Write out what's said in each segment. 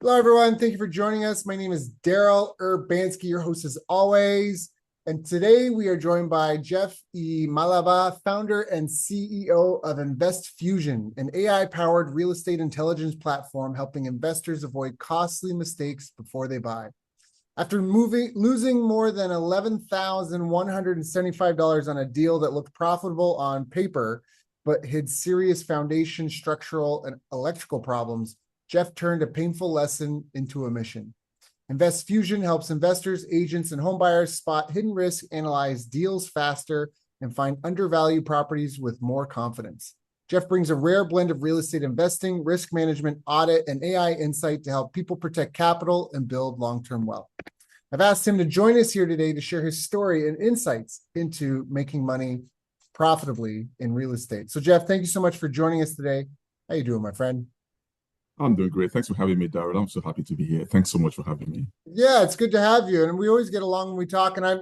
Hello, everyone. Thank you for joining us. My name is Daryl Urbanski, your host as always. And today we are joined by Jeff Emalaba, founder and CEO of InvestFusion, an AI-powered real estate intelligence platform helping investors avoid costly mistakes before they buy. After losing more than $11,175 on a deal that looked profitable on paper, but hid serious foundation, structural, and electrical problems, Jeff turned a painful lesson into a mission. InvestFusion helps investors, agents, and homebuyers spot hidden risk, analyze deals faster, and find undervalued properties with more confidence. Jeff brings a rare blend of real estate investing, risk management, audit, and AI insight to help people protect capital and build long-term wealth. I've asked him to join us here today to share his story and insights into making money profitably in real estate. So, Jeff, thank you so much for joining us today. How you doing, my friend? I'm doing great. Thanks for having me, Darren. I'm so happy to be here. Thanks so much for having me. Yeah, it's good to have you. And we always get along when we talk. And I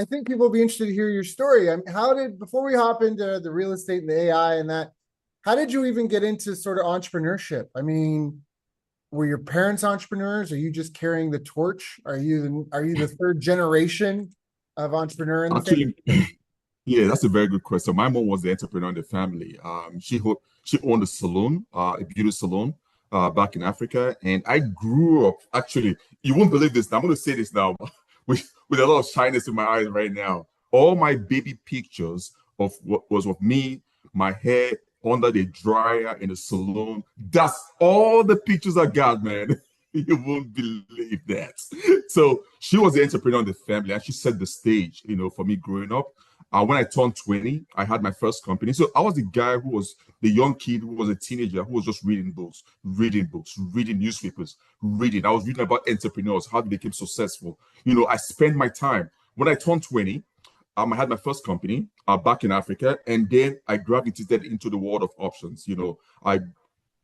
think people will be interested to hear your story. I mean, before we hop into the real estate and the AI and that, how did you even get into sort of entrepreneurship? I mean, were your parents entrepreneurs? Are you just carrying the torch? Are you the third generation of entrepreneur in the family? Actually, yeah, that's a very good question. My mom was the entrepreneur in the family. She owned a salon, a beauty salon, back in Africa, and I grew up. Actually, you won't believe this. Now, I'm going to say this now, with a lot of shyness in my eyes right now. All my baby pictures of what was of me, my hair under the dryer in the salon. That's all the pictures I got, man. You won't believe that. So she was the entrepreneur in the family, and she set the stage, for me growing up. When I turned 20, I had my first company. So I was the guy who was the young kid who was a teenager who was just reading books, reading newspapers, reading. I was reading about entrepreneurs, how they became successful. I spent my time. When I turned 20, I had my first company back in Africa, and then I gravitated into the world of options. I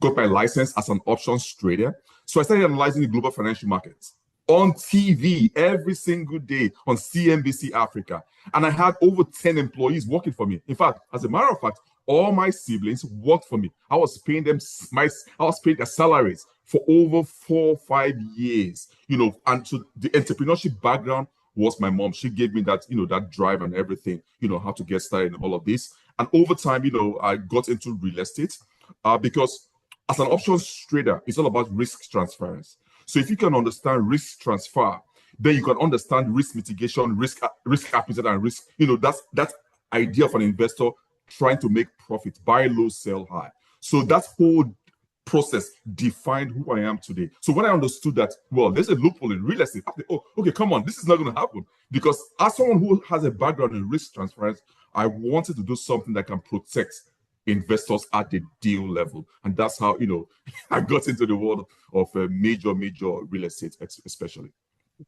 got my license as an options trader. So I started analyzing the global financial markets on TV every single day on CNBC Africa. And I had over 10 employees working for me. In fact, as a matter of fact, all my siblings worked for me. I was paying them I was paying their salaries for over 4 or 5 years. And so the entrepreneurship background was my mom. She gave me that, that drive and everything, how to get started in all of this. And over time, I got into real estate because as an options trader, it's all about risk transference. So if you can understand risk transfer, then you can understand risk mitigation, risk appetite, and risk. That's idea of an investor trying to make profit, buy low, sell high. So that whole process defined who I am today. So when I understood that, well, there's a loophole in real estate. Oh, okay, come on, this is not going to happen. Because as someone who has a background in risk transference, I wanted to do something that can protect investors at the deal level. And that's how, I got into the world of major real estate, especially.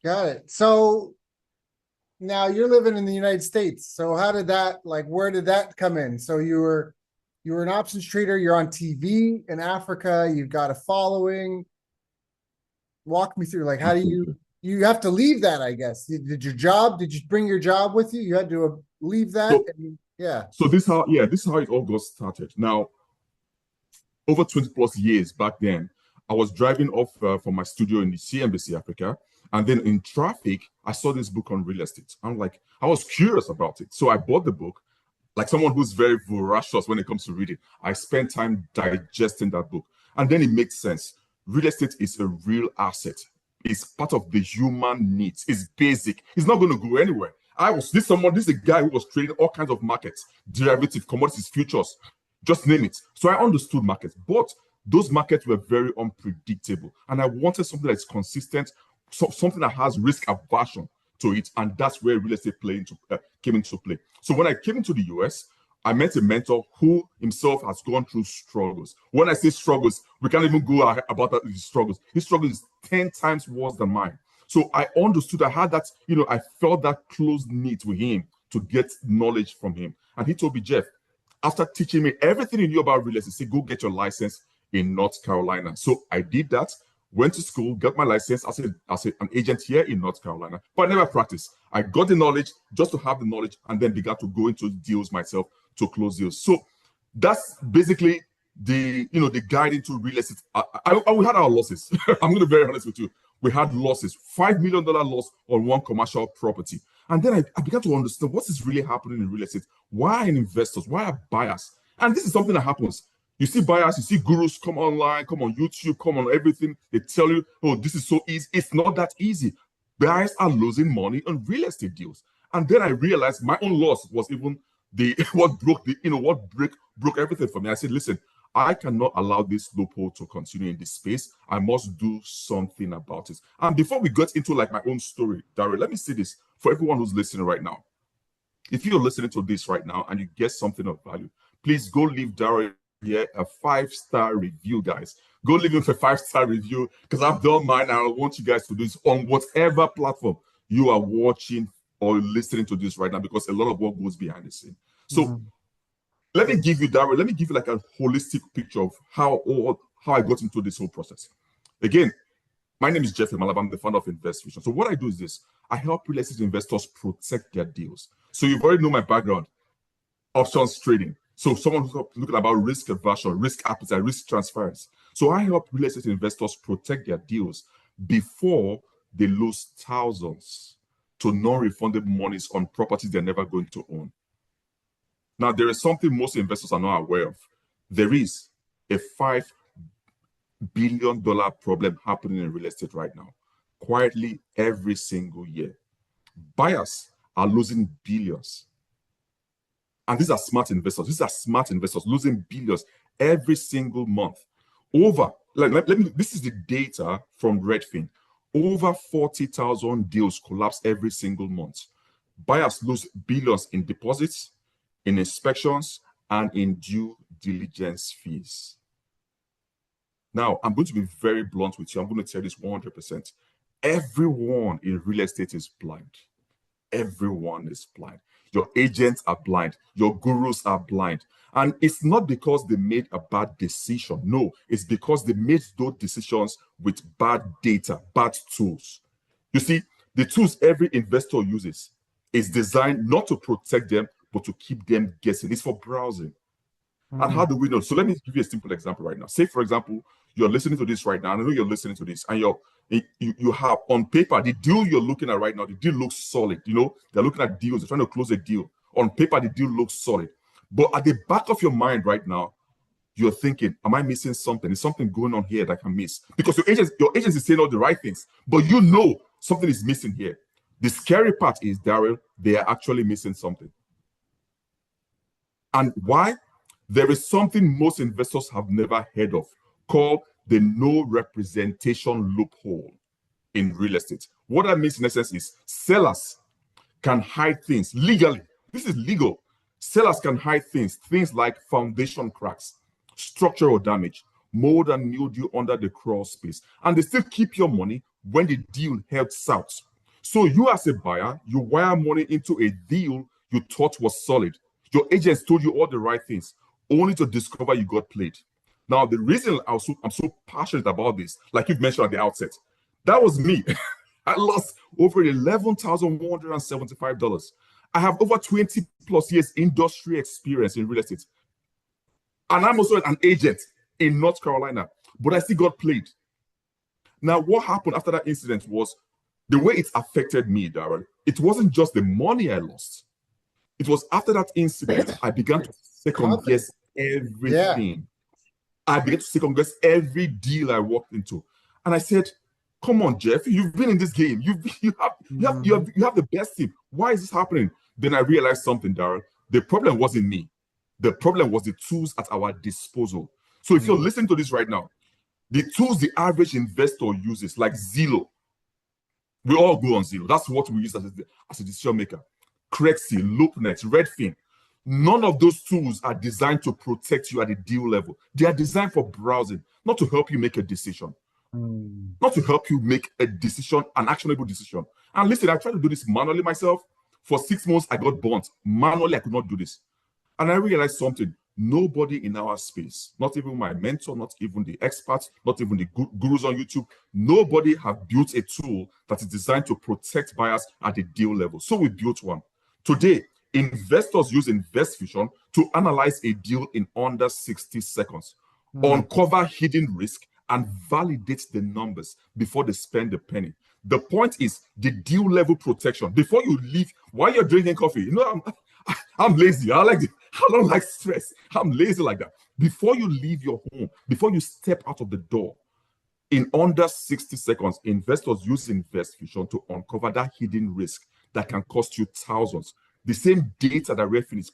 Got it. So now you're living in the United States. So how did that, where did that come in? So you were an options trader, you're on TV in Africa, you've got a following. Walk me through, how do you have to leave that, I guess. Did you bring your job with you? You had to leave that? Yeah. So this is how it all got started. Now, over 20 plus years back then, I was driving off from my studio in the CNBC Africa, and then in traffic, I saw this book on real estate. I was curious about it, so I bought the book. Like someone who's very voracious when it comes to reading, I spent time digesting that book, and then it makes sense. Real estate is a real asset. It's part of the human needs. It's basic. It's not going to go anywhere. This is a guy who was trading all kinds of markets, derivative, commodities, futures, just name it. So I understood markets, but those markets were very unpredictable. And I wanted something that's consistent, something that has risk aversion to it. And that's where real estate came into play. So when I came into the US, I met a mentor who himself has gone through struggles. When I say struggles, we can't even go about that, his struggles. His struggle is 10 times worse than mine. So I understood, I had that, I felt that close knit with him to get knowledge from him. And he told me, Jeff, after teaching me everything he knew about real estate, he said, go get your license in North Carolina. So I did that, went to school, got my license as an agent here in North Carolina, but I never practiced. I got the knowledge just to have the knowledge and then began to go into deals myself to close deals. So that's basically the guide into real estate. We had our losses. I'm going to be very honest with you. We had losses, $5 million loss on one commercial property. And then I began to understand what is really happening in real estate. Why are investors? Why are buyers? And this is something that happens. You see buyers, you see gurus come online, come on YouTube, come on everything. They tell you, oh, this is so easy. It's not that easy. Buyers are losing money on real estate deals. And then I realized my own loss was even what broke everything for me. I said, listen, I cannot allow this loophole to continue in this space. I must do something about it. And before we get into like my own story, Daryl, let me say this for everyone who's listening right now. If you're listening to this right now and you get something of value, please go leave Daryl here a 5-star review, guys. Go leave him a 5-star review because I've done mine and I want you guys to do this on whatever platform you are watching or listening to this right now, because a lot of work goes behind the scene. So let me give you, Daryl, let me give you like a holistic picture of how I got into this whole process. Again, my name is Jeff Emalaba. I'm the founder of InvestFusion. So what I do is this. I help real estate investors protect their deals. So you've already know my background, options trading. So someone who's looking about risk aversion, risk appetite, risk transference. So I help real estate investors protect their deals before they lose thousands to non-refundable monies on properties they're never going to own. Now, there is something most investors are not aware of. There is a $5 billion problem happening in real estate right now, quietly every single year. Buyers are losing billions. And these are smart investors. These are smart investors losing billions every single month. This is the data from Redfin. Over 40,000 deals collapse every single month. Buyers lose billions in deposits, in inspections, and in due diligence fees. Now, I'm going to be very blunt with you. I'm going to tell this 100%. Everyone in real estate is blind. Everyone is blind. Your agents are blind. Your gurus are blind. And it's not because they made a bad decision. No, it's because they made those decisions with bad data, bad tools. You see, the tools every investor uses is designed not to protect them, but to keep them guessing. It's for browsing. And how do we know? So let me give you a simple example right now. Say, for example, you're listening to this right now. I know you're listening to this, and you have on paper the deal you're looking at right now. The deal looks solid. You know, they're looking at deals. They're trying to close a deal. On paper, the deal looks solid. But at the back of your mind right now, you're thinking, am I missing something? Is something going on here that I can miss? Because your agent is saying all the right things, but you know something is missing here. The scary part is, Daryl, they are actually missing something. And why? There is something most investors have never heard of called the no representation loophole in real estate. What that means in essence is sellers can hide things legally. This is legal. Sellers can hide things like foundation cracks, structural damage, mold and mildew under the crawl space, and they still keep your money when the deal heads south. So you as a buyer, you wire money into a deal you thought was solid. Your agents told you all the right things, only to discover you got played. Now, the reason I'm so passionate about this, like you've mentioned at the outset, that was me. I lost over $11,175. I have over 20 plus years industry experience in real estate. And I'm also an agent in North Carolina, but I still got played. Now, what happened after that incident was the way it affected me, Darren. It wasn't just the money I lost. It was after that incident, I began to second guess everything. Yeah. I began to second guess every deal I walked into. And I said, come on, Jeff, you've been in this game. You have the best team. Why is this happening? Then I realized something, Darren. The problem wasn't me. The problem was the tools at our disposal. So if you're listening to this right now, the tools the average investor uses, like Zillow, we all go on Zillow. That's what we use as a decision maker. Crexi, LoopNet, Redfin. None of those tools are designed to protect you at the deal level. They are designed for browsing, not to help you make a decision. Not to help you make a decision, an actionable decision. And listen, I tried to do this manually myself. For 6 months, I got burnt. Manually, I could not do this. And I realized something. Nobody in our space, not even my mentor, not even the experts, not even the gurus on YouTube, nobody have built a tool that is designed to protect buyers at the deal level. So we built one. Today, investors use InvestFusion to analyze a deal in under 60 seconds. uncover hidden risk, and validate the numbers before they spend a penny. The point is the deal level protection. Before you leave, while you're drinking coffee, you know, I'm lazy. I don't like stress. I'm lazy like that. Before you leave your home, before you step out of the door, in under 60 seconds, investors use InvestFusion to uncover that hidden risk that can cost you thousands. The same data that Redfin is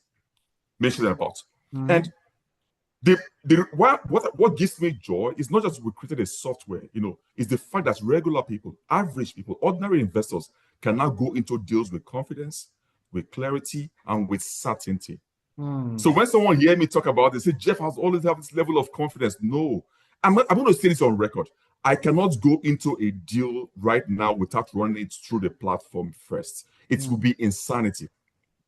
mentioning about. And what gives me joy is not just we created a software, it's the fact that regular people, average people, ordinary investors can now go into deals with confidence, with clarity, and with certainty. So when someone hear me talk about this, say Jeff has always have this level of confidence. No, I'm going to say this on record. I cannot go into a deal right now without running it through the platform first. It will be insanity.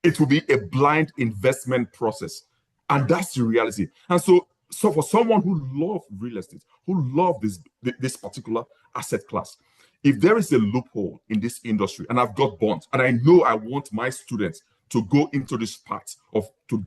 It will be a blind investment process. And that's the reality. And so for someone who loves real estate, who loves this particular asset class, if there is a loophole in this industry, and I've got bonds, and I know I want my students to go into this path of to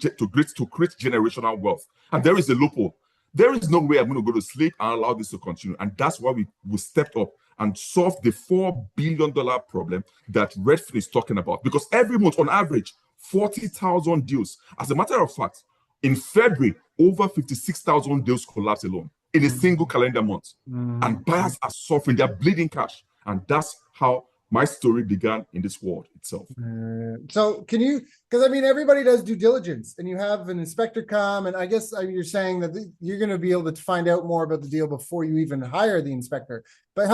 create generational wealth, and there is a loophole, there is no way I'm going to go to sleep and allow this to continue. And that's why we stepped up and solved the $4 billion problem that Redfin is talking about. Because every month, on average, 40,000 deals. As a matter of fact, in February, over 56,000 deals collapsed alone in a single calendar month. And buyers are suffering, they're bleeding cash. And that's how my story began in this world itself. So can you, because I mean, everybody does due diligence and you have an inspector come, and I guess you're saying that you're going to be able to find out more about the deal before you even hire the inspector. But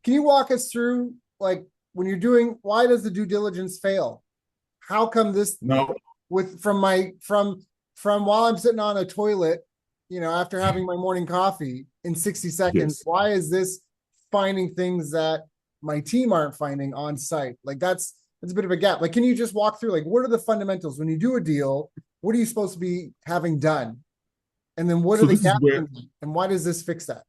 can you walk us through, like, when you're doing, why does the due diligence fail? How come this, no, from while I'm sitting on a toilet, after having my morning coffee in 60 seconds, yes. Why is this finding things that my team aren't finding on site? Like that's a bit of a gap. Like, can you just walk through, like, what are the fundamentals when you do a deal? What are you supposed to be having done? And then what are the gaps and why does this fix that?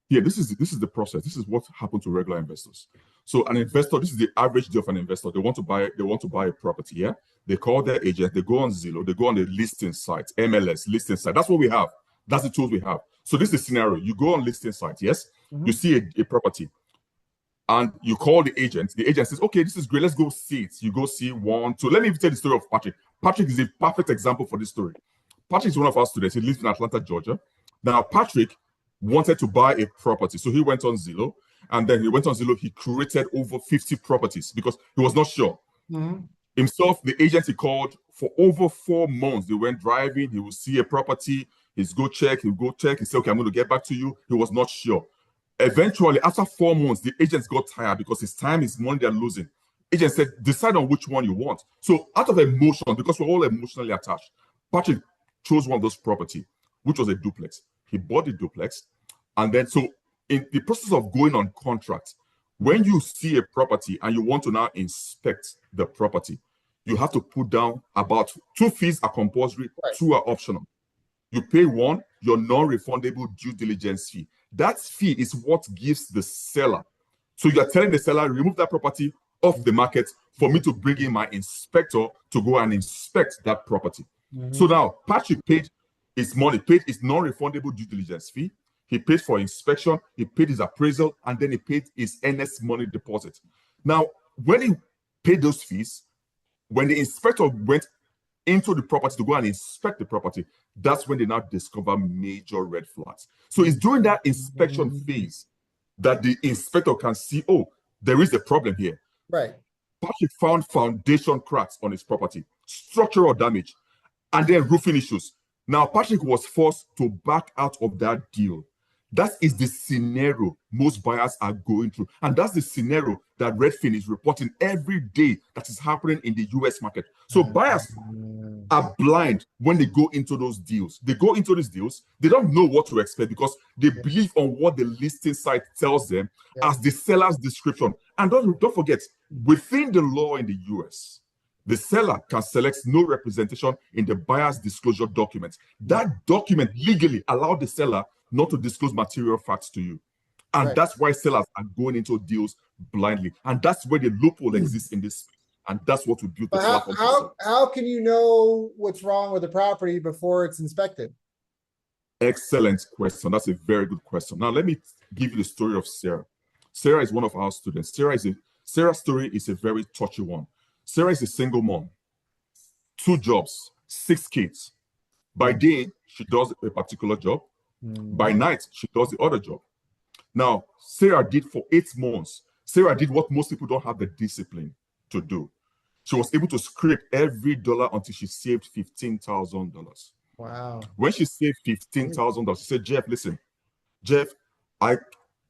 Yeah, this is the process. This is what happened to regular investors. So an investor, this is the average deal of an investor. They want to buy a property. Yeah, they call their agent. They go on Zillow. They go on the listing site, MLS listing site. That's what we have. That's the tools we have. So this is the scenario. You go on listing site. Yes, you see a property, and you call the agent. The agent says, "Okay, this is great. Let's go see it." You go see one, two. Let me tell the story of Patrick. Patrick is a perfect example for this story. Patrick is one of our students. He lives in Atlanta, Georgia. Now, Patrick wanted to buy a property. So he went on Zillow, and then he created over 50 properties because he was not sure. Himself, the agent he called for over 4 months. They went driving, he would see a property, he'll go check, he said, "Okay, I'm going to get back to you." He was not sure. Eventually, after 4 months, the agents got tired because his time is money they're losing. Agent said, "Decide on which one you want." So out of emotion, because we're all emotionally attached, Patrick chose one of those property, which was a duplex. He bought the duplex. And then, so in the process of going on contract, when you see a property and you want to now inspect the property, you have to put down about 2 fees are compulsory, 2 are optional. You pay one, your non-refundable due diligence fee. That fee is what gives the seller. So you're telling the seller, remove that property off the market for me to bring in my inspector to go and inspect that property. So now Patrick paid his money, paid his non-refundable due diligence fee. He paid for inspection, he paid his appraisal, and then he paid his NS money deposit. Now, when he paid those fees, when the inspector went into the property to go and inspect the property, that's when they now discover major red flags. So it's during that inspection phase that the inspector can see, oh, there is a problem here. Right. Patrick found foundation cracks on his property, structural damage, and then roofing issues. Now, Patrick was forced to back out of that deal. That is the scenario most buyers are going through. And that's the scenario that Redfin is reporting every day that is happening in the US market. So buyers are blind when they go into those deals. They go into these deals, they don't know what to expect because they believe on what the listing site tells them as the seller's description. And don't forget, within the law in the US, the seller can select no representation in the buyer's disclosure document. That document legally allows the seller not to disclose material facts to you. And that's why sellers are going into deals blindly. And that's where the loophole exists in this. And that's what we built the platform. How can you know what's wrong with the property before it's inspected? Excellent question. That's a very good question. Now, let me give you the story of Sarah. Sarah is one of our students. Sarah's story is a very touchy one. Sarah is a single mom, 2 jobs, 6 kids. By day, she does a particular job. By night, she does the other job. Now, Sarah did for 8 months. Sarah did what most people don't have the discipline to do. She was able to scrape every dollar until she saved $15,000. Wow. When she saved $15,000, she said, Jeff, listen, Jeff,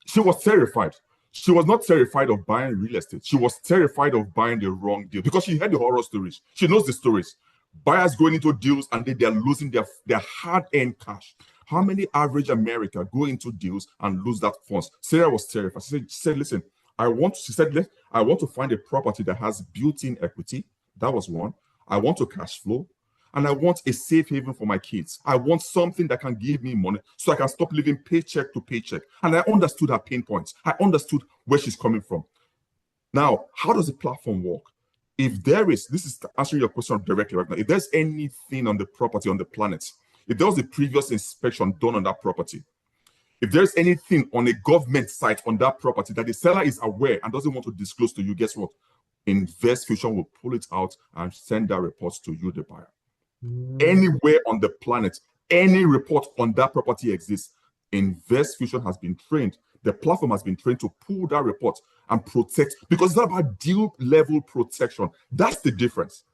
she was terrified. She was not terrified of buying real estate. She was terrified of buying the wrong deal because she heard the horror stories. She knows the stories. Buyers going into deals and they're losing their hard-earned cash. How many average America go into deals and lose that funds? Sarah was terrified. She said, listen, I want to find a property that has built-in equity. That was one. I want to cash flow. And I want a safe haven for my kids. I want something that can give me money so I can stop living paycheck to paycheck. And I understood her pain points. I understood where she's coming from. Now, how does the platform work? If there is, this is answering your question directly right now, if there's anything on the property on the planet, if there was a previous inspection done on that property, if there's anything on a government site on that property that the seller is aware and doesn't want to disclose to you, guess what? InvestFusion will pull it out and send that report to you, the buyer. Anywhere on the planet, any report on that property exists, InvestFusion has been trained. The platform has been trained to pull that report and protect, because it's not about deal level protection. That's the difference.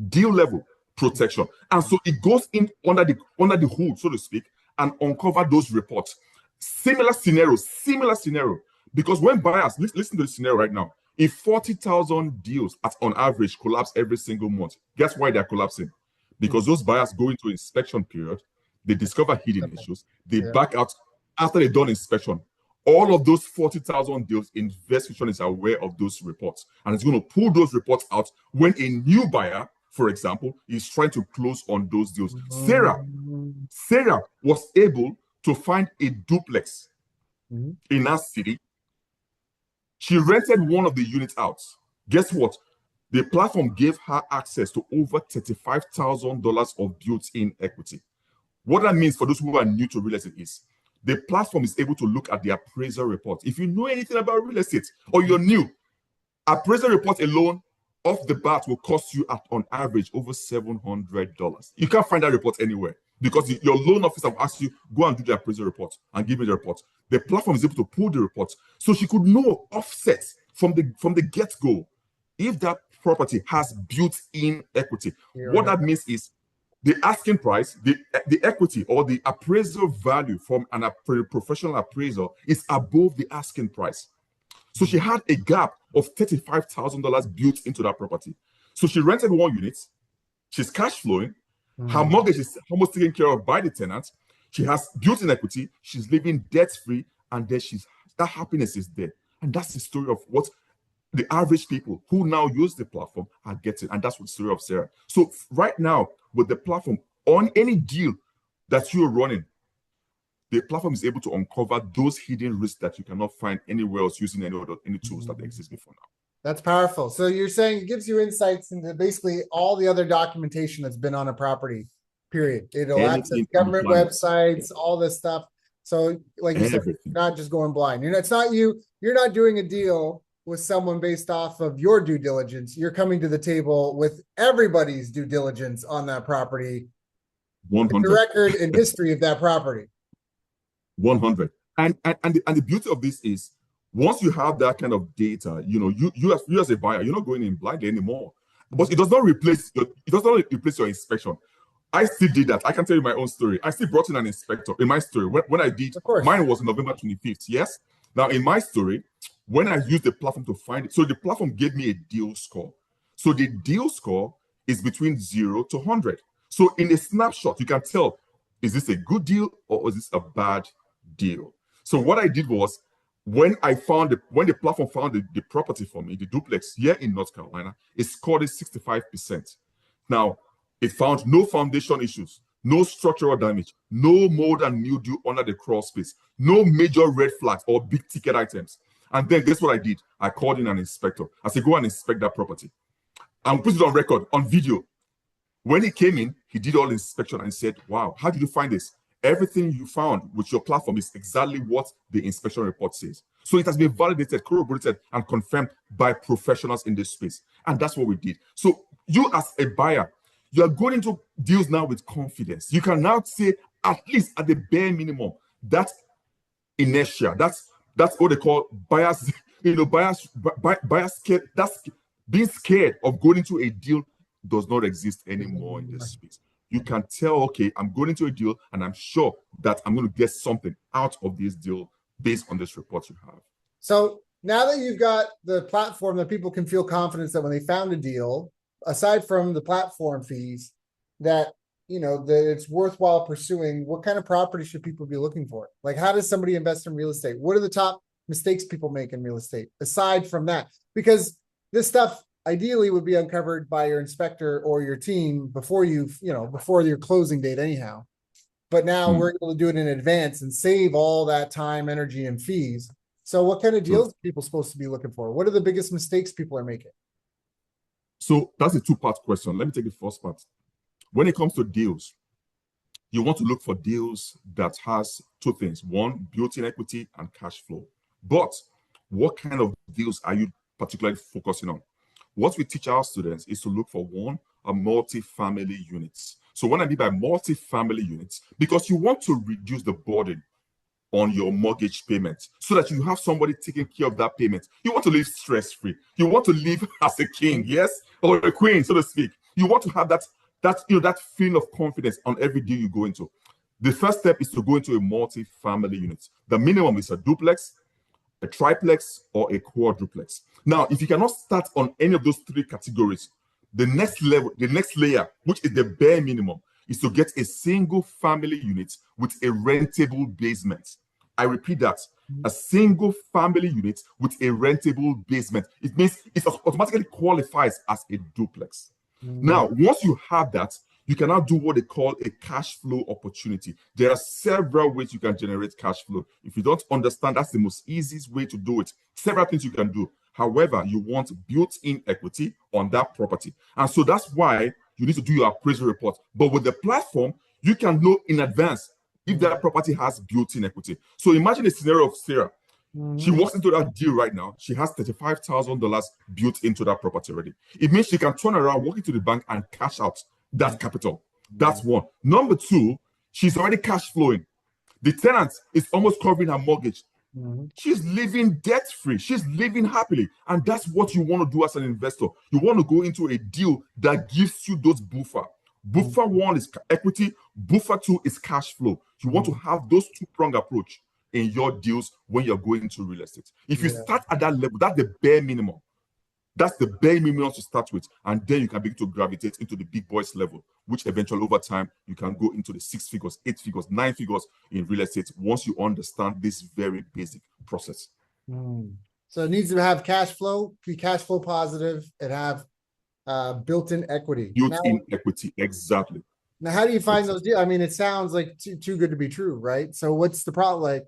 Deal level protection. And so it goes in under the hood, so to speak, and uncover those reports. Similar scenario. Because when buyers, listen to the scenario right now. If 40,000 deals on average collapse every single month, guess why they're collapsing? Because those buyers go into inspection period, they discover hidden issues, they back out after they've done inspection. All of those 40,000 deals, InvestFusion is aware of those reports, and it's going to pull those reports out when a new buyer, for example, is trying to close on those deals. Sarah was able to find a duplex in our city. She rented one of the units out. Guess what? The platform gave her access to over $35,000 of built-in equity. What that means for those who are new to real estate is the platform is able to look at the appraisal report. If you know anything about real estate or you're new, appraisal report alone off the bat will cost you on average over $700. You can't find that report anywhere because your loan officer will ask you, go and do the appraisal report and give me the report. The platform is able to pull the report. So she could know offsets from the get-go. If that property has built-in equity, what that means is the asking price, the equity or the appraisal value from a professional appraiser is above the asking price. So she had a gap of $35,000 built into that property. So she rented 1 unit. She's cash flowing. Her mortgage is almost taken care of by the tenant. She has built-in equity. She's living debt-free, and then that happiness is there. And that's the story of what the average people who now use the platform are getting. And that's what the story of Sarah. So right now, with the platform, on any deal that you're running, the platform is able to uncover those hidden risks that you cannot find anywhere else using any tools that exist before now. That's powerful. So you're saying it gives you insights into basically all the other documentation that's been on a property, period. It'll access government websites, all this stuff. So like you said, you're not just going blind. You're not doing a deal with someone based off of your due diligence. You're coming to the table with everybody's due diligence on that property. 100. The record and history of that property. 100. And the beauty of this is once you have that kind of data, you as a buyer, you're not going in blindly anymore. But it does not replace your inspection. I still did that. I can tell you my own story. I still brought in an inspector in my story. When I did, mine was November 25th. Yes. Now in my story, when I used the platform to find it, so the platform gave me a deal score. So the deal score is between 0 to 100. So in a snapshot, you can tell, is this a good deal or is this a bad deal? So what I did was, when the platform found the property for me, the duplex here in North Carolina, it scored it 65%. Now, it found no foundation issues, no structural damage, no mold and mildew under the crawl space, no major red flags or big ticket items. And then guess what I did? I called in an inspector. I said, go and inspect that property. And put it on record, on video. When he came in, he did all the inspection and said, wow, how did you find this? everything you found with your platform is exactly what the inspection report says. So it has been validated, corroborated, and confirmed by professionals in this space. And that's what we did. So you as a buyer, you are going into deals now with confidence. You can now say, at least at the bare minimum, that inertia, that's what they call buyers, buyers scared. That's being scared of going into a deal does not exist anymore in this space. You can tell, okay, I'm going into a deal and I'm sure that I'm going to get something out of this deal based on this report you have. So now that you've got the platform that people can feel confidence that when they found a deal, aside from the platform fees, that that it's worthwhile pursuing, what kind of property should people be looking for? Like, how does somebody invest in real estate? What are the top mistakes people make in real estate aside from that? Because this stuff ideally would be uncovered by your inspector or your team before before your closing date anyhow. But now we're able to do it in advance and save all that time, energy, and fees. So what kind of deals are people supposed to be looking for? What are the biggest mistakes people are making? So that's a two-part question. Let me take the first part. When it comes to deals, you want to look for deals that has two things. One, built-in equity and cash flow. But what kind of deals are you particularly focusing on? What we teach our students is to look for a multi-family units. So what I mean by multi-family units, because you want to reduce the burden on your mortgage payments so that you have somebody taking care of that payment. You want to live stress-free. You want to live as a king, yes, or a queen, so to speak. You want to have that feeling of confidence on every deal you go into. The first step is to go into a multi-family unit. The minimum is a duplex, a triplex, or a quadruplex. Now, if you cannot start on any of those three categories, the next layer, which is the bare minimum, is to get a single family unit with a rentable basement. I repeat that, a single family unit with a rentable basement. It means it automatically qualifies as a duplex. Now, once you have that, you can now do what they call a cash flow opportunity. There are several ways you can generate cash flow. If you don't understand, that's the most easiest way to do it. Several things you can do. However, you want built-in equity on that property. And so that's why you need to do your appraisal report. But with the platform, you can know in advance if that property has built-in equity. So imagine a scenario of Sarah. She walks into that deal right now. She has $35,000 built into that property already. It means she can turn around, walk into the bank, and cash out that capital. That's one. Number two, she's already cash flowing. The tenant is almost covering her mortgage. She's living debt-free. She's living happily. And that's what you want to do as an investor. You want to go into a deal that gives you those buffer. Buffer one is equity. Buffer two is cash flow. You want to have those two-pronged approach in your deals when you're going into real estate. If you start at that level, that's the bare minimum. That's the bare minimum to start with. And then you can begin to gravitate into the big boys level, which eventually over time, you can go into the 6 figures, 8 figures, 9 figures in real estate once you understand this very basic process. So it needs to have cash flow, be cash flow positive, and have built-in equity. Built-in equity, exactly. Now, how do you find those deals? I mean, it sounds like too good to be true, right? So what's the problem? Like,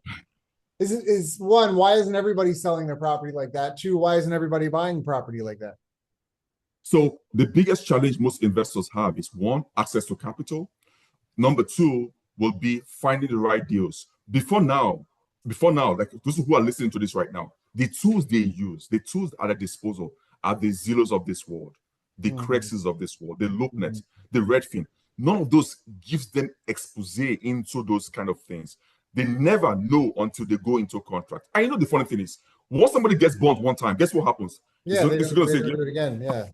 is one, why isn't everybody selling their property like that? Two, why isn't everybody buying property like that? So the biggest challenge most investors have is one, access to capital. Number two will be finding the right deals. Before now, like those who are listening to this right now, the tools they use, the tools at their disposal are the Zillows of this world, the Craigslist of this world, the LoopNet, the Redfin. None of those gives them expose into those kind of things. They never know until they go into a contract. And you know the funny thing is, once somebody gets burned one time, guess what happens? Yeah, it's going to do it again. Yeah.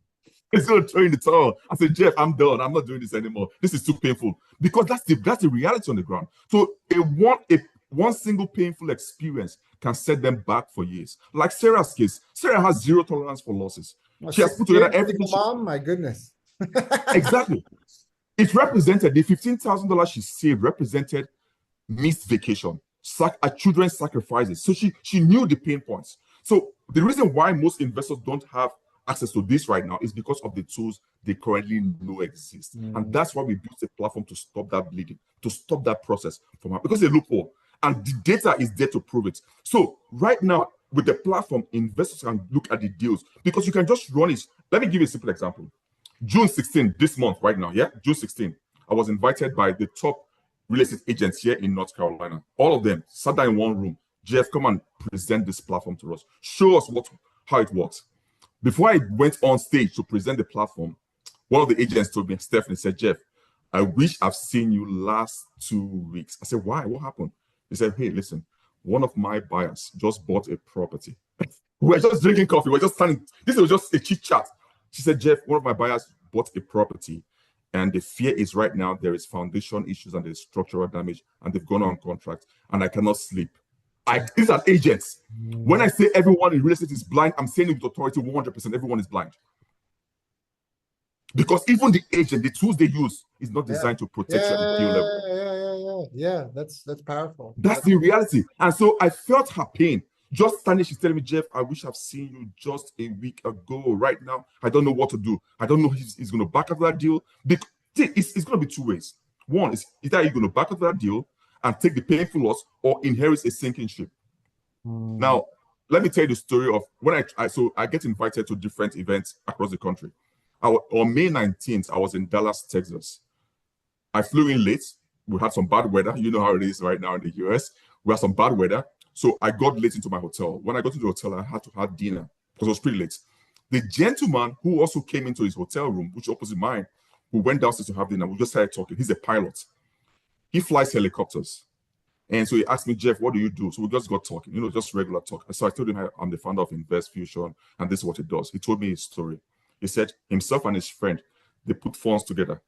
It's going to throw in the towel. I said, Jeff, I'm done. I'm not doing this anymore. This is too painful. Because that's the reality on the ground. So one single painful experience can set them back for years. Like Sarah's case, Sarah has zero tolerance for losses. She has put together everything. Mom, my goodness. Exactly. It represented the $15,000 she saved represented missed vacation, children's sacrifices. So she knew the pain points. So the reason why most investors don't have access to this right now is because of the tools they currently know exist. And that's why we built a platform to stop that bleeding, to stop that process from happening, because it's a loophole. And the data is there to prove it. So right now, with the platform, investors can look at the deals because you can just run it. Let me give you a simple example. June 16, this month, right now, June 16, I was invited by the top real estate agents here in North Carolina. All of them sat down in one room. Jeff, come and present this platform to us. Show us how it works. Before I went on stage to present the platform, one of the agents told me, Stephanie said, Jeff, I wish I've seen you last 2 weeks. I said, why? What happened? He said, hey, listen, one of my buyers just bought a property. We were just drinking coffee. We were just standing. This was just a chit chat. She said, Jeff, one of my buyers bought a property. And the fear is right now there is foundation issues and there's structural damage, and they've gone on contract, and I cannot sleep. These are agents. When I say everyone in real estate is blind, I'm saying it with authority 100%. Everyone is blind. Because even the agent, the tools they use is not designed to protect you at the deal level. Yeah, that's powerful. That's the reality. And so I felt her pain. Just standing, she's telling me, Jeff, I wish I've seen you just a week ago. Right now, I don't know what to do. I don't know if he's going to back out of that deal. It's going to be two ways. One is either you're going to back out of that deal and take the painful loss, or inherit a sinking ship. Now, let me tell you the story of when I get invited to different events across the country. On May 19th, I was in Dallas, Texas. I flew in late. We had some bad weather. You know how it is right now in the US. We had some bad weather. So I got late into my hotel. When I got to the hotel, I had to have dinner because it was pretty late. The gentleman who also came into his hotel room, which opposite mine, who went downstairs to have dinner, we just started talking. He's a pilot. He flies helicopters. And so he asked me, Jeff, what do you do? So we just got talking, just regular talk. So I told him I'm the founder of InvestFusion, and this is what it does. He told me his story. He said himself and his friend, they put funds together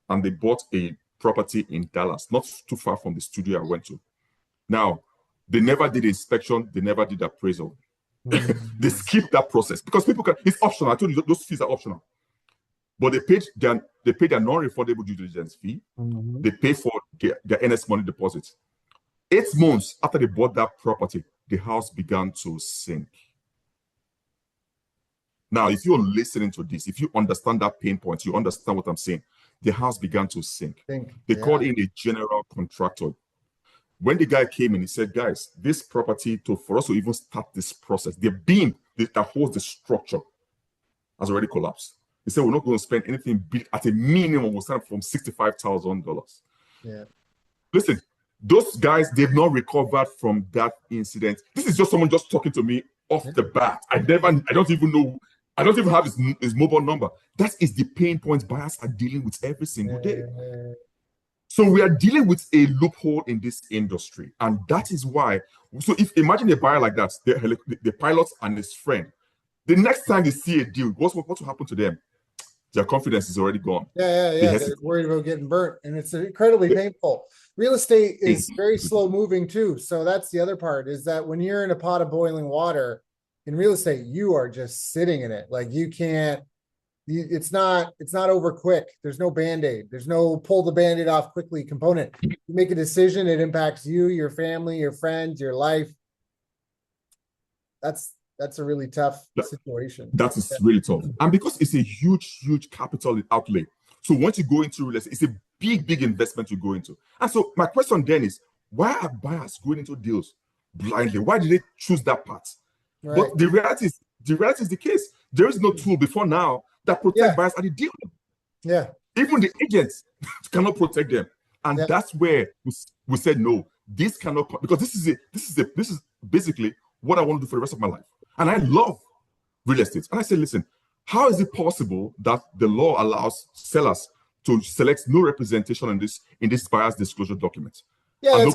and they bought a property in Dallas, not too far from the studio I went to. Now, they never did inspection. They never did appraisal. They skipped that process because it's optional. I told you those fees are optional. But they paid their non-refundable due diligence fee. They pay for their NS money deposit. 8 months after they bought that property, the house began to sink. Now, if you're listening to this, if you understand that pain point, you understand what I'm saying. The house began to sink. They called in a general contractor. When the guy came in, he said, guys, this property, for us to even start this process, the beam that holds the structure has already collapsed. He said, we're not going to spend anything big. At a minimum, we'll start from $65,000. Yeah. Listen, those guys, they've not recovered from that incident. This is just someone just talking to me off the bat. I don't even have his mobile number. That is the pain points buyers are dealing with every single day. So we are dealing with a loophole in this industry. And that is why, so imagine a buyer like that, the pilot and his friend, the next time they see a deal, what will happen to them? Their confidence is already gone. They're worried about getting burnt, and it's incredibly painful. Real estate is very slow moving too. So that's the other part, is that when you're in a pot of boiling water in real estate, you are just sitting in it. Like it's not over quick. There's no Band-Aid. There's no pull the Band-Aid off quickly component. You make a decision, it impacts you, your family, your friends, your life. That's a really tough situation. That is really tough. And because it's a huge capital outlay. So once you go into real estate, it's a big investment you go into. And so my question then is, why are buyers going into deals blindly? Why did they choose that path? Right. But the reality is the case. There is no tool before now that protects buyers at the deal. Yeah. Even the agents cannot protect them. And that's where we said, no, this cannot, because this is basically what I want to do for the rest of my life. And I love real estate. And I said, listen, how is it possible that the law allows sellers to select no representation in this buyer's disclosure document? Yeah,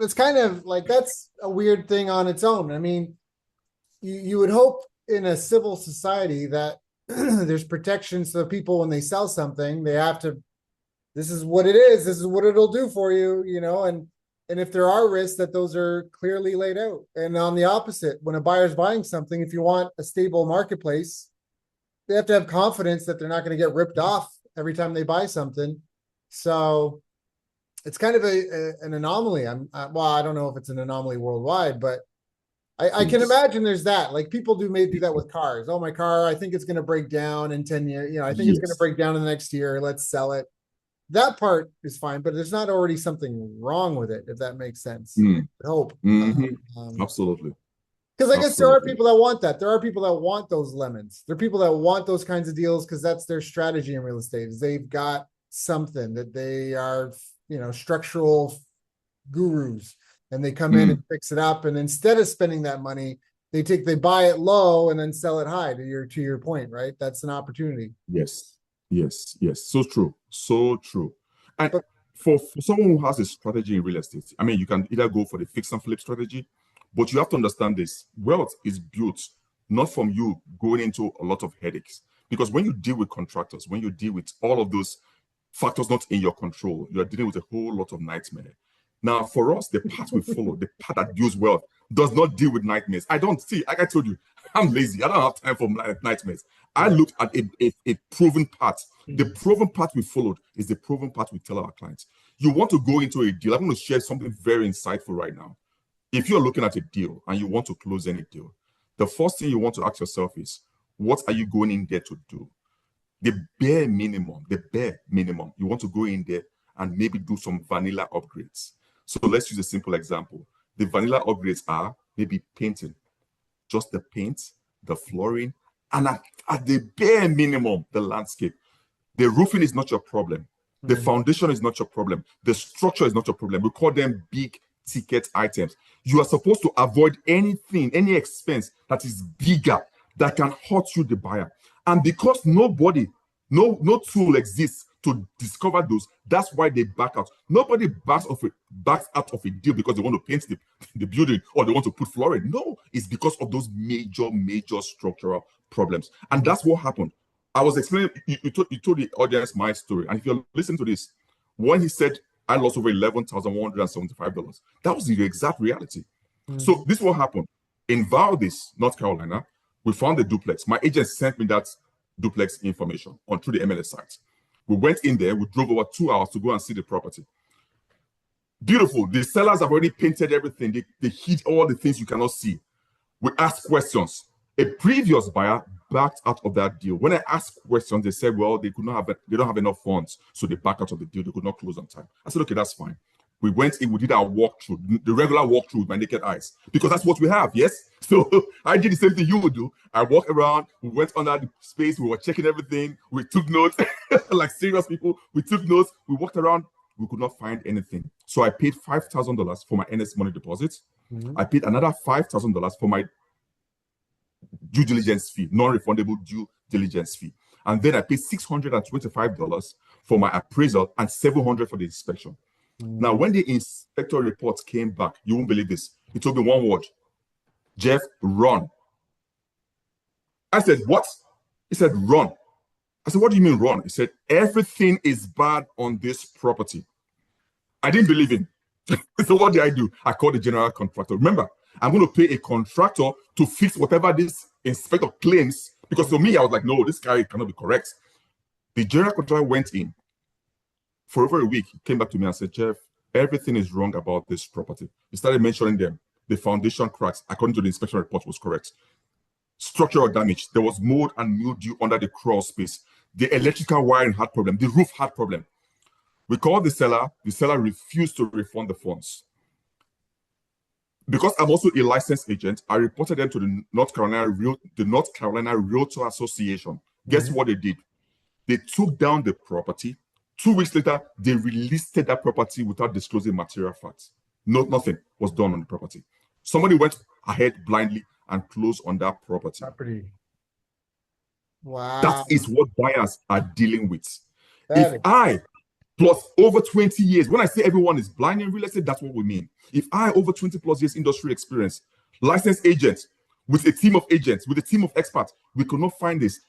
it's kind of like, that's a weird thing on its own. I mean, you would hope in a civil society that there's protections so people, when they sell something, they have to, this is what it is, this is what it'll do for you, and if there are risks, that those are clearly laid out. And on the opposite, when a buyer's buying something, if you want a stable marketplace, they have to have confidence that they're not going to get ripped off every time they buy something. So it's kind of an anomaly. I don't know if it's an anomaly worldwide, but I can imagine there's that. Like, people may do that with cars. Oh, my car, I think it's going to break down in 10 years. I think it's going to break down in the next year. Let's sell it. That part is fine, but there's not already something wrong with it, if that makes sense. I hope. Absolutely. Because I guess there are people that want that. There are people that want those lemons. There are people that want those kinds of deals because that's their strategy in real estate, is they've got something that they are structural gurus, and they come in and fix it up. And instead of spending that money, they buy it low and then sell it high. To your point, right? That's an opportunity. Yes, yes, yes. So true, so true. And But for someone who has a strategy in real estate, I mean, you can either go for the fix and flip strategy, but you have to understand this: wealth is built not from you going into a lot of headaches. Because when you deal with contractors, when you deal with all of those factors not in your control, you are dealing with a whole lot of nightmare. Now, for us, the path we follow, the path that builds wealth, does not deal with nightmares. I don't see, like I told you, I'm lazy. I don't have time for nightmares. I looked at a proven path. The proven path we followed is the proven path we tell our clients. You want to go into a deal. I'm going to share something very insightful right now. If you're looking at a deal and you want to close any deal, the first thing you want to ask yourself is, what are you going in there to do? The bare minimum, you want to go in there and maybe do some vanilla upgrades. So let's use a simple example. The vanilla upgrades are maybe painting, just the paint, the flooring, and at the bare minimum, the landscape. The roofing is not your problem. The foundation is not your problem. The structure is not your problem. We call them big ticket items. You are supposed to avoid anything, any expense that is bigger, that can hurt you, the buyer. And because no tool exists to discover those, that's why they back out. Nobody backs out of a deal because they want to paint the building or they want to put flooring. No, it's because of those major structural problems. And that's what happened. I was explaining, you told the audience my story. And if you're listening to this, when he said, I lost over $11,175, that was the exact reality. So this is what happened. In Valdez, North Carolina, we found the duplex. My agent sent me that duplex information through the MLS site. We went in there, we drove over 2 hours to go and see the property. Beautiful. The sellers have already painted everything. They hid all the things you cannot see. We asked questions. A previous buyer backed out of that deal. When I asked questions, they said, well, they don't have enough funds, so they backed out of the deal. They could not close on time. I said, okay, that's fine. We went in, we did our walkthrough, the regular walkthrough with my naked eyes, because that's what we have, yes? So I did the same thing you would do. I walked around, we went under the space, we were checking everything, we took notes, like serious people, we took notes, we walked around, we could not find anything. So I paid $5,000 for my NS money deposit. I paid another $5,000 for my due diligence fee, non-refundable due diligence fee. And then I paid $625 for my appraisal and $700 for the inspection. Now, when the inspector reports came back, you won't believe this. He told me one word: Jeff, run. I said, what? He said, run. I said, what do you mean run? He said, everything is bad on this property. I didn't believe him. So what did I do? I called the general contractor. Remember, I'm going to pay a contractor to fix whatever this inspector claims, because to me, I was like, no, this guy cannot be correct. The general contractor went in. For over a week, he came back to me and said, Jeff, everything is wrong about this property. He started mentioning them. The foundation cracks, according to the inspection report, was correct. Structural damage. There was mold and mildew under the crawl space. The electrical wiring had problem. The roof had problem. We called the seller. The seller refused to refund the funds. Because I'm also a licensed agent, I reported them to the North Carolina Realtor Association. Guess what they did? They took down the property. 2 weeks later, they relisted that property without disclosing material facts. Nothing was done on the property. Somebody went ahead blindly and closed on that property. Wow. That is what buyers are dealing with. If I, plus over 20 years, when I say everyone is blind in real estate, that's what we mean. If I, over 20 plus years industry experience, licensed agent, with a team of agents, with a team of experts, we could not find this.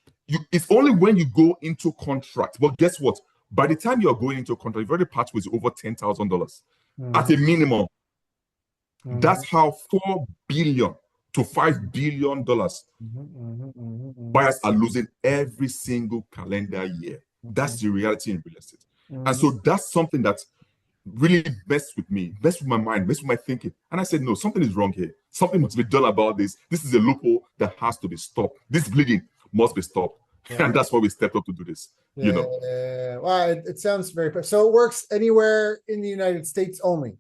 It's only when you go into contract. But guess what? By the time you're going into a contract, you've already part with over $10,000 at a minimum. That's how $4 billion to $5 billion buyers are losing every single calendar year. That's the reality in real estate. And so that's something that really messed with me, messed with my mind, messed with my thinking. And I said, no, something is wrong here. Something must be done about this. This is a loophole that has to be stopped. This bleeding must be stopped. And that's why we stepped up to do this. Well, it sounds very, so it works anywhere in the United States only.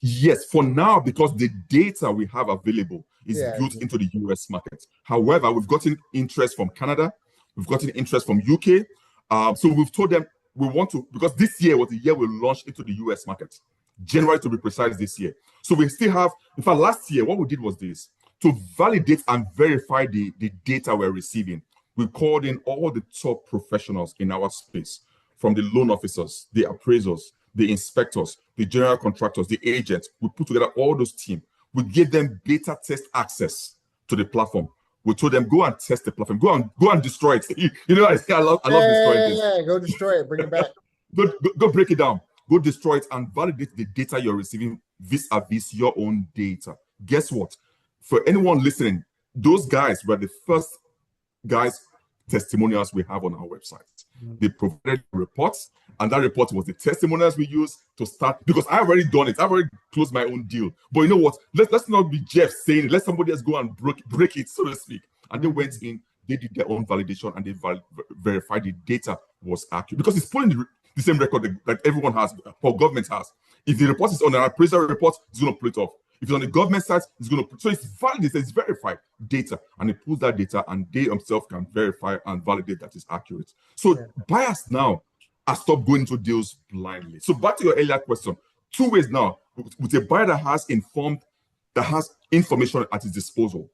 Yes, for now, because the data we have available is built into the US market. However, we've gotten interest from Canada, we've gotten interest from UK. So we've told them, we want to, because this year was the year we launched into the US market, January to be precise this year. So we still have, in fact, last year, what we did was this: to validate and verify the data we're receiving, we called in all the top professionals in our space, from the loan officers, the appraisers, the inspectors, the general contractors, the agents. We put together all those teams. We gave them beta test access to the platform. We told them, go and test the platform, go and destroy it. You know, I love destroying things. Yeah, go destroy it, bring it back. Go break it down. Go destroy it and validate the data you're receiving vis-a-vis your own data. Guess what? For anyone listening, those guys were the first guys testimonials we have on our website. They provided reports, and that report was the testimonials we used to start, because I've already done it. I've already closed my own deal. But you know what? Let's not be Jeff saying it. Let somebody else go and break it, so to speak. And they went in, they did their own validation, and they verified the data was accurate, because it's pulling the same record that everyone has, or government has. If the report is on an appraisal report, it's going to pull it off. If it's on the government side, it's going to, so it's validated, it's verified data, and it pulls that data, and they themselves can verify and validate that it's accurate. So buyers now are stopped going into deals blindly. So back to your earlier question, two ways now, with a buyer that has information at his disposal.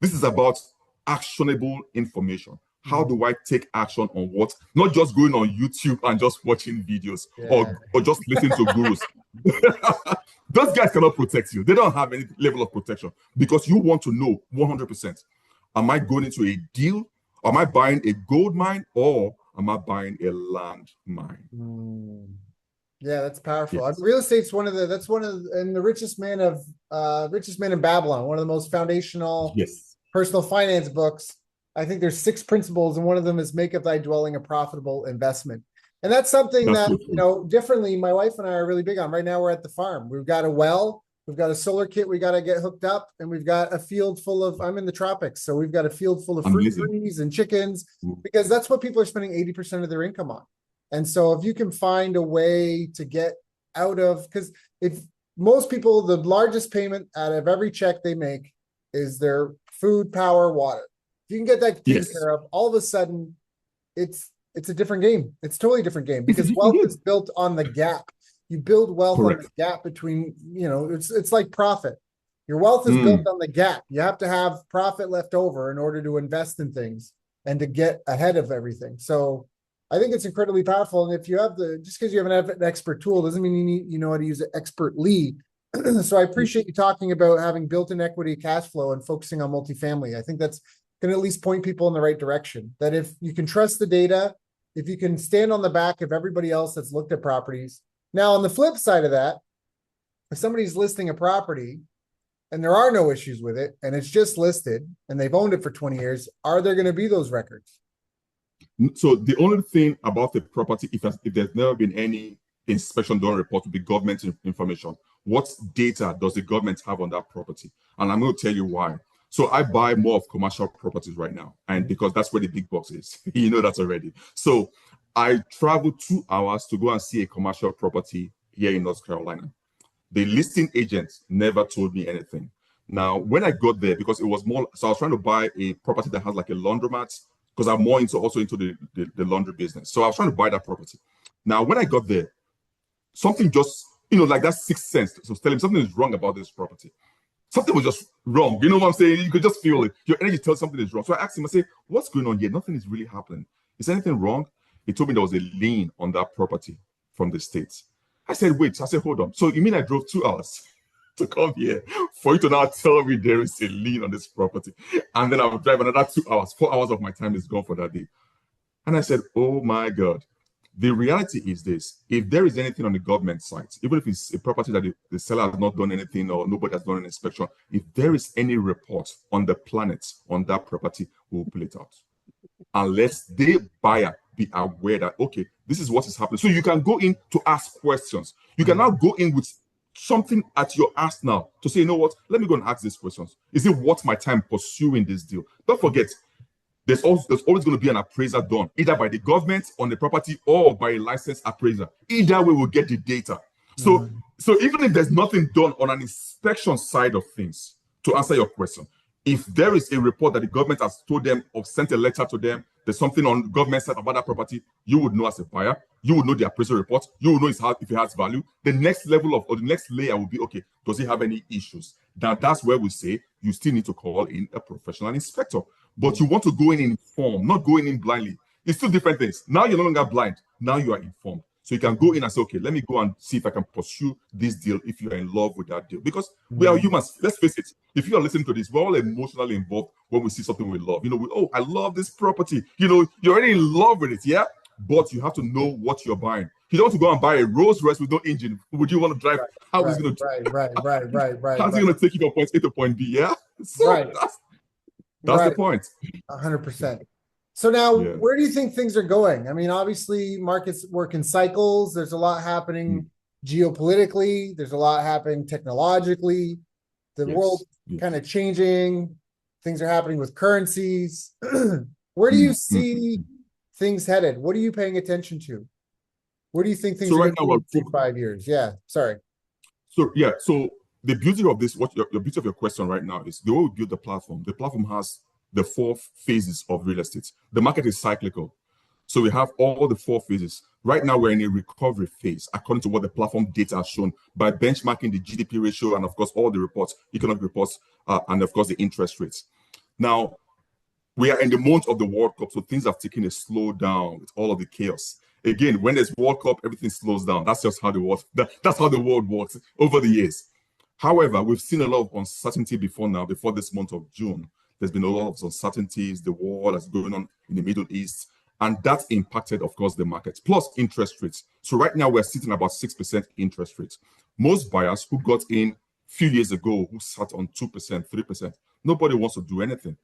This is about actionable information. How do I take action on what? Not just going on YouTube and just watching videos or just listening to gurus. Those guys cannot protect you. They don't have any level of protection, because you want to know 100%. Am I going into a deal? Am I buying a gold mine, or am I buying a land mine? Yeah, that's powerful. Yes. Real estate's one of the richest man in Babylon, one of the most foundational personal finance books. I think there's 6 principles, and one of them is make of thy dwelling a profitable investment. And that's something that, you know, differently, my wife and I are really big on. Right now, we're at the farm. We've got a well, we've got a solar kit, we got to get hooked up, and we've got a field full of, I'm in the tropics, so we've got a field full of fruit trees and chickens, because that's what people are spending 80% of their income on. And so if you can find a way to get out of, because if most people, the largest payment out of every check they make is their food, power, water. If you can get that taken care of, all of a sudden it's a different game. It's a totally different game, because wealth is built on the gap. You build wealth on the gap between, you know, it's like profit. Your wealth is built on the gap. You have to have profit left over in order to invest in things and to get ahead of everything. So I think it's incredibly powerful. And if you have just because you have an expert tool doesn't mean you know how to use it expertly. So I appreciate you talking about having built-in equity cash flow and focusing on multifamily. I think that's can at least point people in the right direction. That if you can trust the data, if you can stand on the back of everybody else that's looked at properties. Now, on the flip side of that, if somebody's listing a property and there are no issues with it, and it's just listed and they've owned it for 20 years, are there going to be those records? So the only thing about the property, if there's never been any inspection done, report to be government information, what data does the government have on that property? And I'm going to tell you why. So I buy more of commercial properties right now, and because that's where the big box is. You know that already. So I traveled 2 hours to go and see a commercial property here in North Carolina. The listing agent never told me anything. Now, when I got there, because it was more, so I was trying to buy a property that has like a laundromat, because I'm more into the laundry business. So I was trying to buy that property. Now, when I got there, something just, you know, like that sixth sense. So tell him something is wrong about this property. Something was just wrong. You know what I'm saying? You could just feel it. Your energy tells something is wrong. So I asked him, I said, what's going on here? Nothing is really happening. Is anything wrong? He told me there was a lien on that property from the States. I said, wait. I said, hold on. So you mean I drove 2 hours to come here for you to now tell me there is a lien on this property? And then I will drive another 2 hours. 4 hours of my time is gone for that day. And I said, oh my God. The reality is this: if there is anything on the government site, even if it's a property that the seller has not done anything or nobody has done an inspection, if there is any report on the planet on that property, we'll pull it out. Unless the buyer be aware that, okay, this is what is happening. So you can go in to ask questions. You can now go in with something at your ask now to say, you know what, let me go and ask these questions. Is it worth my time pursuing this deal? Don't forget, there's always going to be an appraiser done, either by the government on the property or by a licensed appraiser. Either way, we'll get the data. So even if there's nothing done on an inspection side of things, to answer your question, if there is a report that the government has told them or sent a letter to them there's something on government side about that property, you would know as a buyer, you would know the appraisal report, you would know if it has value. The next level of, or the next layer will be, okay, does it have any issues? Now that's where we say you still need to call in a professional inspector. But you want to go in informed, not going in blindly. It's two different things. Now you're no longer blind. Now you are informed. So you can go in and say, okay, let me go and see if I can pursue this deal if you're in love with that deal. Because we are humans. Let's face it. If you are listening to this, we're all emotionally involved when we see something we love. Oh, I love this property. You're already in love with it, yeah? But you have to know what you're buying. You don't want to go and buy a Rolls Royce with no engine. Would you want to drive? How is it going to How's it going to take you from point A to point B? Yeah. So that's the point. 100%. So now, where do you think things are going? I mean, obviously, markets work in cycles. There's a lot happening geopolitically. There's a lot happening technologically. The world kind of changing. Things are happening with currencies. Where do you see things headed? What are you paying attention to? Where do you think things are going to be in 5 years? Yeah, sorry. So the beauty of this, your beauty of your question right now is the way we build the platform. The platform has the 4 phases of real estate. The market is cyclical. So we have all the 4 phases. Right now, we're in a recovery phase, according to what the platform data has shown by benchmarking the GDP ratio and, of course, all the reports, economic reports, and, of course, the interest rates. Now, we are in the month of the World Cup, so things have taken a slow down with all of the chaos. Again, when there's World Cup, everything slows down. That's just how the world, that's how the world works over the years. However, we've seen a lot of uncertainty before this month of June. There's been a lot of uncertainties, the war that's going on in the Middle East, and that's impacted, of course, the markets, plus interest rates. So right now, we're sitting about 6% interest rates. Most buyers who got in a few years ago, who sat on 2%, 3%, nobody wants to do anything.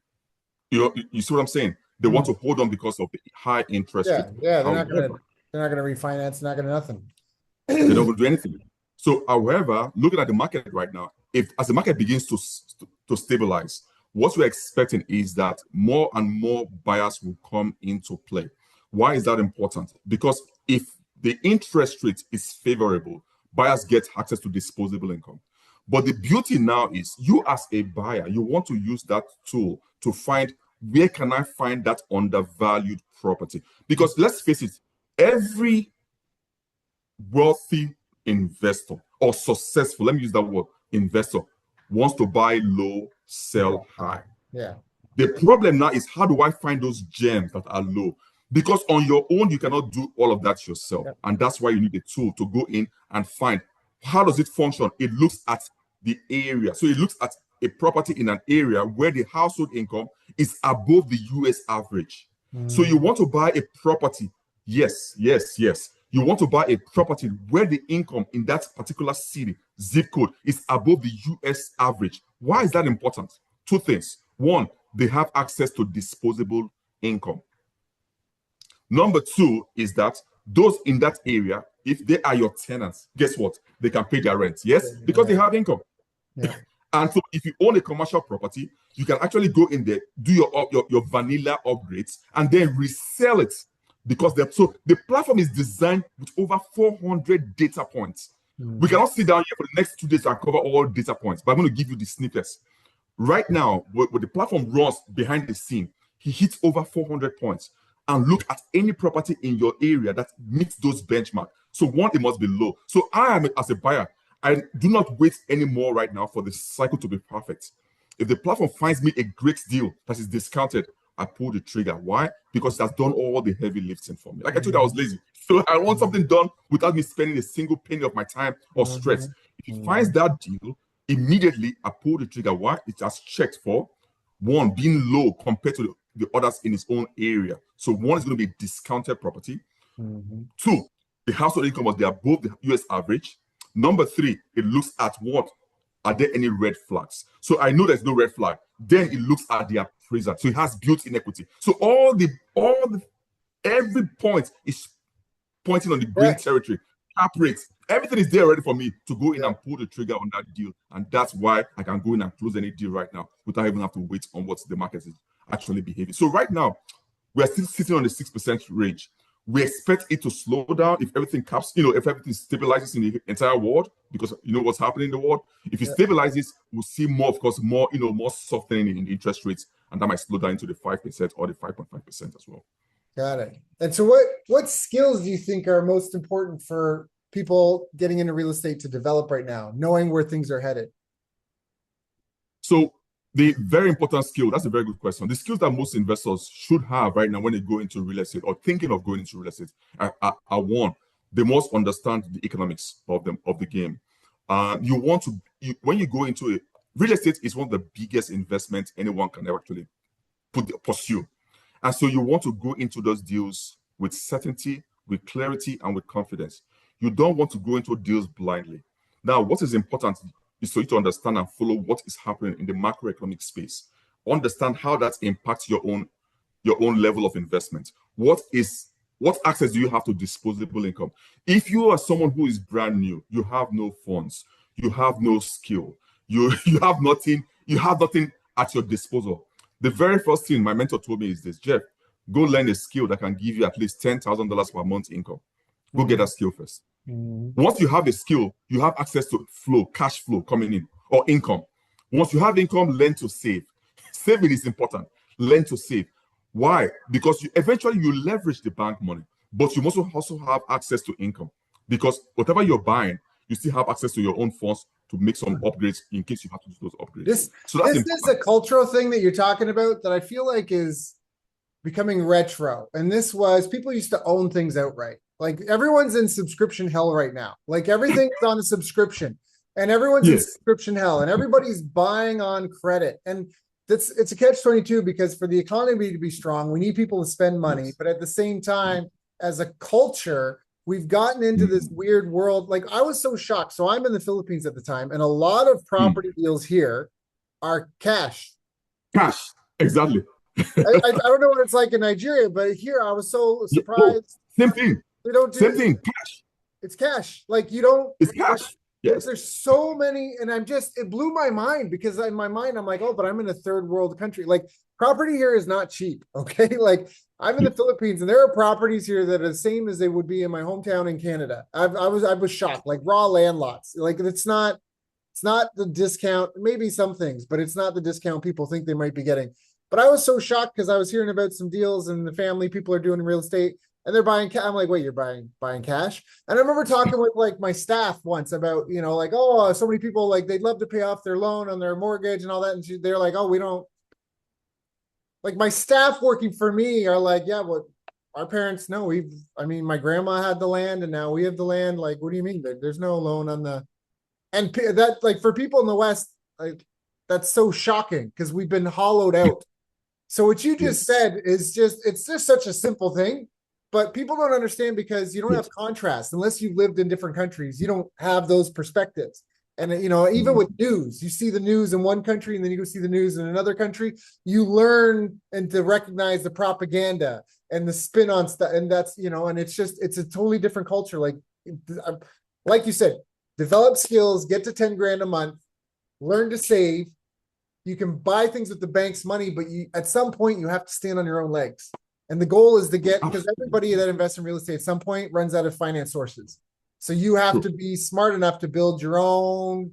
You see what I'm saying? They want to hold on because of the high interest rate. Yeah, they're not going to refinance, not going to nothing. They don't do anything. So, however, looking at the market right now, as the market begins to stabilize, what we're expecting is that more and more buyers will come into play. Why is that important? Because if the interest rate is favorable, buyers get access to disposable income. But the beauty now is you as a buyer, you want to use that tool to find where can I find that undervalued property? Because let's face it, every wealthy investor or successful, let me use that word, investor, wants to buy low, sell high. Yeah. The problem now is how do I find those gems that are low? Because on your own, you cannot do all of that yourself. Yeah. And that's why you need a tool to go in and find how does it function? It looks at the area. So it looks at a property in an area where the household income is above the US average. So you want to buy a property. Yes. You want to buy a property where the income in that particular city, zip code, is above the US average. Why is that important? 2 things. 1, they have access to disposable income. Number 2 is that those in that area, if they are your tenants, guess what? They can pay their rent. Yes, because they have income. Yeah. And so if you own a commercial property, you can actually go in there, do your vanilla upgrades, and then resell it. Because the platform is designed with over 400 data points. We cannot sit down here for the next 2 days and cover all data points, but I'm going to give you the snippets. Right now, what the platform runs behind the scene, he hits over 400 points. And look at any property in your area that meets those benchmarks. So 1, it must be low. So I am, as a buyer, I do not wait anymore right now for the cycle to be perfect. If the platform finds me a great deal that is discounted, I pull the trigger. Why? Because it has done all the heavy lifting for me. Like I told you, I was lazy. So I want something done without me spending a single penny of my time or stress. If it finds that deal, immediately I pull the trigger. Why? It has checked for 1, being low compared to the others in its own area. So 1 is going to be discounted property. 2, the household income was above the US average. Number 3, it looks at what? Are there any red flags? So I know there's no red flag. Then it looks at the appraiser. So it has built-in equity. So every point is pointing on the green territory. Cap rates, everything is there ready for me to go in and pull the trigger on that deal. And that's why I can go in and close any deal right now without even have to wait on what the market is actually behaving. So right now, we're still sitting on the 6% range. We expect it to slow down if everything caps, if everything stabilizes in the entire world, because you know what's happening in the world. If it stabilizes, we'll see more, of course, more softening in interest rates. and that might slow down to the 5% or the 5.5% as well. Got it. And so what skills do you think are most important for people getting into real estate to develop right now, knowing where things are headed? So the very important skill, that's a very good question. The skills that most investors should have right now when they go into real estate or thinking of going into real estate are one, they must understand the economics of the game. When you go into it, real estate is one of the biggest investments anyone can ever actually pursue. And so you want to go into those deals with certainty, with clarity, and with confidence. You don't want to go into deals blindly. Now, what is important is for you to understand and follow what is happening in the macroeconomic space. Understand how that impacts your own level of investment. What access do you have to disposable income? If you are someone who is brand new, you have no funds, you have no skill, you have nothing at your disposal. The very first thing my mentor told me is this: Jeff, go learn a skill that can give you at least $10,000 per month income. Go get that skill first. Once you have a skill, you have access to cash flow coming in, or income. Once you have income, learn to save. Saving is important. Learn to save. Why? Because eventually you leverage the bank money, but you must also have access to income, because whatever you're buying, you still have access to your own funds to make some upgrades in case you have to do those upgrades. This is a cultural thing that you're talking about that I feel like is becoming retro. And this was, people used to own things outright. Like everyone's in subscription hell right now. Like everything's on a subscription, and everyone's in subscription hell, and everybody's buying on credit. And it's a catch-22, because for the economy to be strong, we need people to spend money. But at the same time, as a culture, we've gotten into this weird world. Like I was so shocked. So I'm in the Philippines at the time, and a lot of property deals here are cash. Cash, exactly. I don't know what it's like in Nigeria, but here I was so surprised. Same thing. They don't do Same thing. Cash. It's cash. Like you don't. It's cash. Yes. There's so many, and it blew my mind, because in my mind I'm like, oh, but I'm in a third world country. Like property here is not cheap. Okay, like I'm in the Philippines, and there are properties here that are the same as they would be in my hometown in Canada. I was shocked. Like raw land lots. Like it's not the discount. Maybe some things, but it's not the discount people think they might be getting. But I was so shocked because I was hearing about some deals, and the family people are doing real estate, and they're buying cash. I'm like, wait, you're buying cash? And I remember talking with like my staff once about, like, oh, so many people, like they'd love to pay off their loan on their mortgage and all that. And they're like, oh, we don't. Like my staff working for me are like, yeah, what our parents know. My grandma had the land, and now we have the land. Like, what do you mean? There's no loan on the, and that, like, for people in the West, like that's so shocking because we've been hollowed out. So what you just said is it's just such a simple thing, but people don't understand because you don't have contrast. Unless you've lived in different countries, you don't have those perspectives. And, even with news, you see the news in one country and then you go see the news in another country, you learn and to recognize the propaganda and the spin on stuff. And that's, and it's a totally different culture. Like you said, develop skills, get to 10 grand a month, learn to save. You can buy things with the bank's money, but at some point you have to stand on your own legs. And the goal is to because everybody that invests in real estate at some point runs out of finance sources. So you have to be smart enough to build your own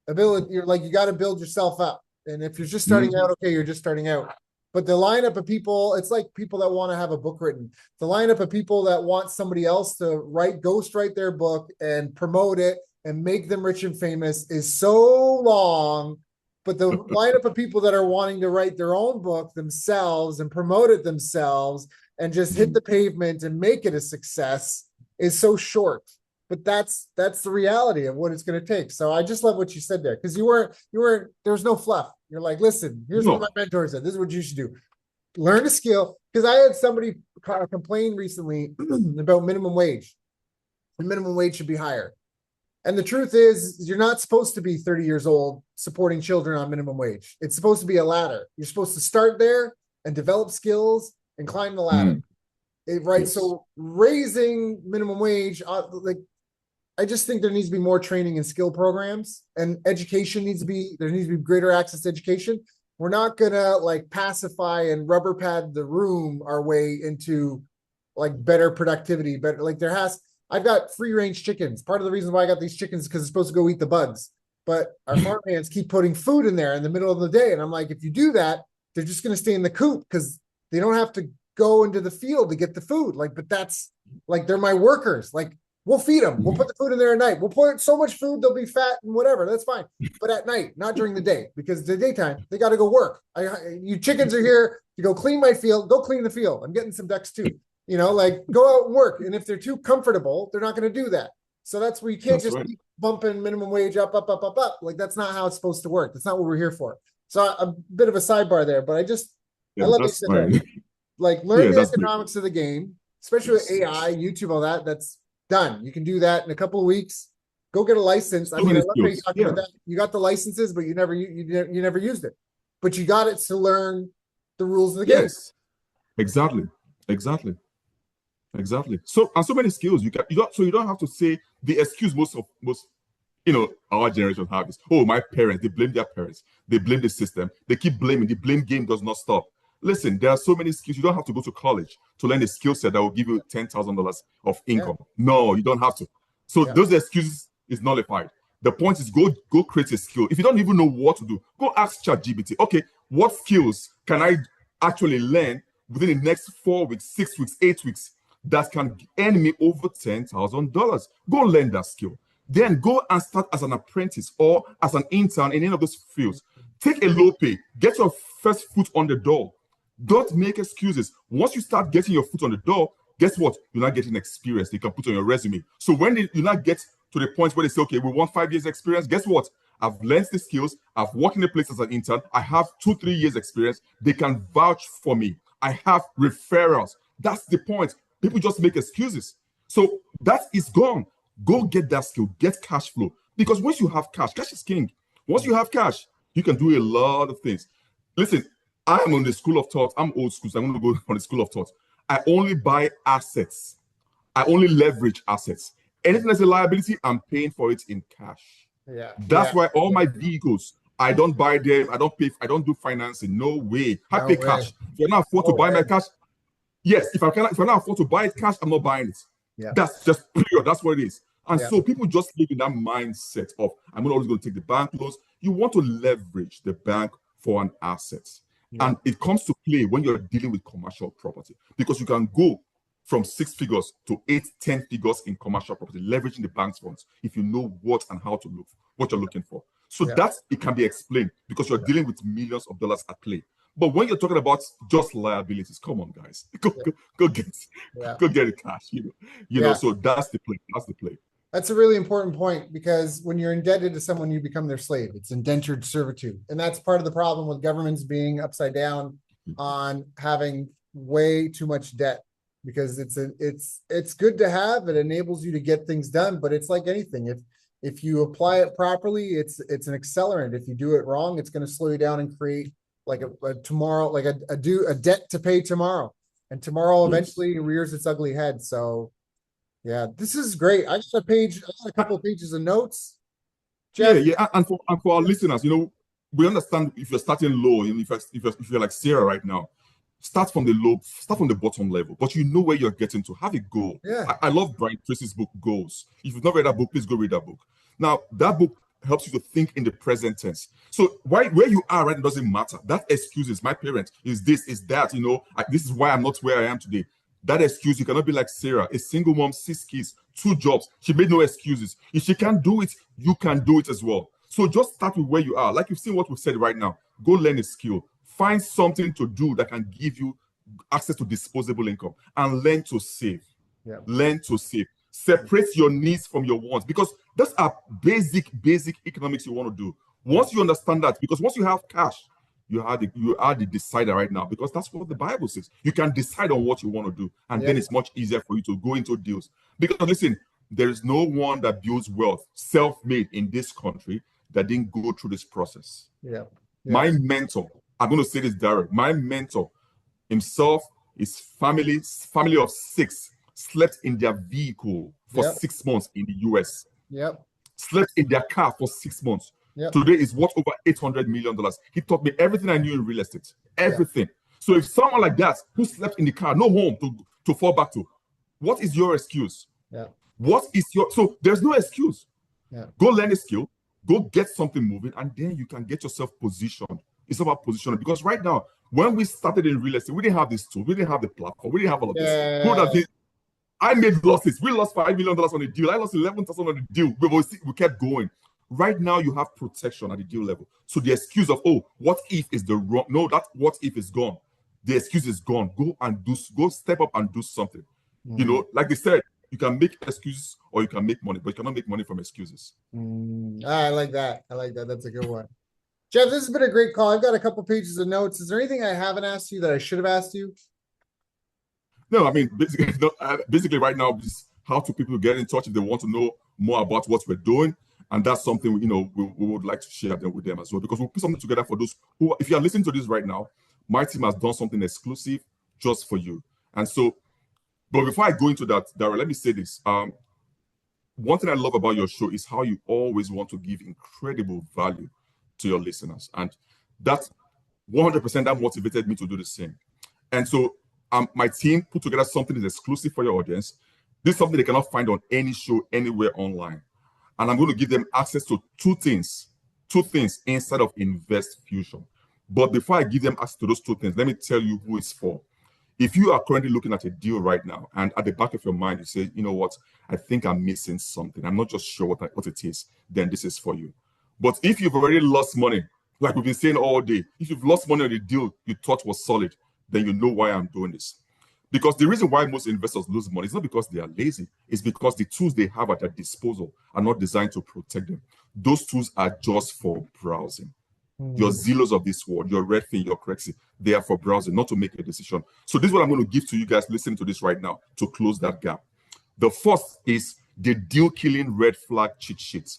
ability. You got to build yourself up. And if you're just starting out, okay, you're just starting out. But the lineup of people, it's like people that want to have a book written. The lineup of people that want somebody else to ghostwrite their book and promote it and make them rich and famous is so long. But the lineup of people that are wanting to write their own book themselves and promote it themselves and just hit the pavement and make it a success is so short. But that's the reality of what it's going to take. So I just love what you said there, because there was no fluff. You're like, listen, here's what my mentor said. This is what you should do. Learn a skill. Because I had somebody complain recently about minimum wage. The minimum wage should be higher. And the truth is, you're not supposed to be 30 years old supporting children on minimum wage. It's supposed to be a ladder. You're supposed to start there and develop skills and climb the ladder. Yes. So raising minimum wage, I just think there needs to be more training and skill programs, and education there needs to be greater access to education. We're not gonna pacify and rubber pad the room our way into better productivity, but I've got free range chickens. Part of the reason why I got these chickens is because it's supposed to go eat the bugs. But our farm hands keep putting food in there in the middle of the day. And I'm like, if you do that, they're just going to stay in the coop because they don't have to go into the field to get the food. Like, but that's like, they're my workers. Like, we'll feed them. We'll put the food in there at night. We'll put so much food, they'll be fat and whatever. That's fine. But at night, not during the day, because the daytime, they got to go work. You chickens are here to go clean my field. Go clean the field. I'm getting some ducks too. You know, like go out and work. And if they're too comfortable, they're not going to do that. So that's where you can't just keep bumping minimum wage up. Like, that's not how it's supposed to work. That's not what we're here for. So a bit of a sidebar there, but I love you said that. Like, learn the economics of the game, especially with AI, YouTube, all that. That's done. You can do that in a couple of weeks. Go get a license. I mean, I love how you talking about that. You got the licenses, but you never used it. But you got it to learn the rules of the game. Yes, exactly. So, and so many skills you don't have to say the excuse most our generation have is, oh, my parents, they blame their parents, they blame the system, they keep blaming, the blame game does not stop. Listen, there are so many skills. You don't have to go to college to learn a skill set that will give you $10,000 of income. No, you don't have to. So those excuses is nullified. The point is, go create a skill. If you don't even know what to do, go ask ChatGPT. Okay, what skills can I actually learn within the next 4 weeks, 6 weeks, 8 weeks that can earn me over $10,000? Go learn that skill. Then go and start as an apprentice or as an intern in any of those fields. Take a low pay. Get your first foot on the door. Don't make excuses. Once you start getting your foot on the door, guess what? You're not getting experience. You can put on your resume. So when you not get to the point where they say, okay, we want 5 years experience, guess what? I've learned the skills. I've worked in a place as an intern. I have 2-3 years experience. They can vouch for me. I have referrals. That's the point. People just make excuses. So that is gone. Go get that skill. Get cash flow. Because once you have cash is king. Once you have cash, you can do a lot of things. Listen, I am on the school of thought. I'm old school, so I'm going to go on the school of thought. I only buy assets. I only leverage assets. Anything that's a liability, I'm paying for it in cash. That's why all my vehicles, I don't buy them. I don't pay. I don't do financing. No way. I pay cash. If you're not afford to buy my cash, yes. If I cannot afford to buy it cash, I'm not buying it. That's just period. That's what it is. And so people just live in that mindset of, I'm always going to take the bank loans. You want to leverage the bank for an asset. And it comes to play when you're dealing with commercial property, because you can go from 6 figures to 8, 10 figures in commercial property, leveraging the bank's funds, if you know what and how to look, what you're looking for. So that it can be explained because you're dealing with millions of dollars at play. But when you're talking about just liabilities, come on, guys, go get the cash. You know. So that's the play. That's a really important point, because when you're indebted to someone, you become their slave. It's indentured servitude. And that's part of the problem with governments being upside down on having way too much debt, because it's good to have. It enables you to get things done, but it's like anything. If you apply it properly, it's an accelerant. If you do it wrong, it's going to slow you down and create like a tomorrow, like a debt to pay tomorrow. And tomorrow eventually rears its ugly head. So yeah, this is great. I got a couple of pages of notes. Jeff? And for our listeners, we understand if you're starting low, if you're like Sarah right now, start from the bottom level, but you know where you're getting to. Have a goal. I love Brian Tracy's book, Goals. If you've not read that book, please go read that book. Now, that book helps you to think in the present tense. So where you are right now doesn't matter. That excuse is my parent, is this, is that, this is why I'm not where I am today. That excuse, you cannot be like Sarah, a single mom, 6 kids, 2 jobs. She made no excuses. If she can't do it, you can do it as well. So just start with where you are. Like you've seen what we've said right now. Go learn a skill. Find something to do that can give you access to disposable income, and learn to save. Learn to save. Separate your needs from your wants, because that's a basic economics you want to do. Once you understand that, because once you have cash, you are the decider right now, because that's what the Bible says. You can decide on what you want to do, and then it's much easier for you to go into deals. Because listen, there is no one that builds wealth self-made in this country that didn't go through this process. My mentor, I'm going to say this direct, my mentor himself, his family of 6 slept in their vehicle for 6 months in the US. Slept in their car for 6 months. Today is worth over $800 million. He taught me everything I knew in real estate. Everything. So if someone like that who slept in the car, no home to fall back to, what is your excuse? So there's no excuse. Go learn a skill, go get something moving, and then you can get yourself positioned. It's about positioning, because right now When we started in real estate, we didn't have this tool, we didn't have the platform, we didn't have all of this. Yeah. I made losses. We lost $5 million on a deal. I lost 11,000 on the deal. We kept going. Right now, you have protection at the deal level. So the excuse of, oh, what if is the wrong? No, that what if is gone. The excuse is gone. Go step up and do something. You know, like they said, you can make excuses or you can make money, but you cannot make money from excuses. I like that. I like that. That's a good one. Jeff, this has been a great call. I've got a couple pages of notes. Is there anything I haven't asked you that I should have asked you? No, I mean, basically right now, just how to people get in touch if they want to know more about what we're doing. And that's something, you know, we would like to share them with them as well, because we'll put something together for those who, if you're listening to this right now, my team has done something exclusive just for you. And so, but before I go into that, Daryl, let me say this. One thing I love about your show is how you always want to give incredible value to your listeners. And that 100% that motivated me to do the same. And so my team put together something that's exclusive for your audience. This is something they cannot find on any show anywhere online. And I'm going to give them access to two things inside of InvestFusion. But before I give them access to those two things, let me tell you who it's for. If you are currently looking at a deal right now, and at the back of your mind, you say, you know what, I think I'm missing something. I'm not just sure what it is, then this is for you. But if you've already lost money, like we've been saying all day, if you've lost money on the deal you thought was solid, then you know why I'm doing this. Because the reason why most investors lose money is not because they are lazy. It's because the tools they have at their disposal are not designed to protect them. Those tools are just for browsing. Your Zillows of this world, your Redfin, your Crexi, they are for browsing, not to make a decision. So this is what I'm going to give to you guys listening to this right now to close that gap. The first is the deal-killing red flag cheat sheet.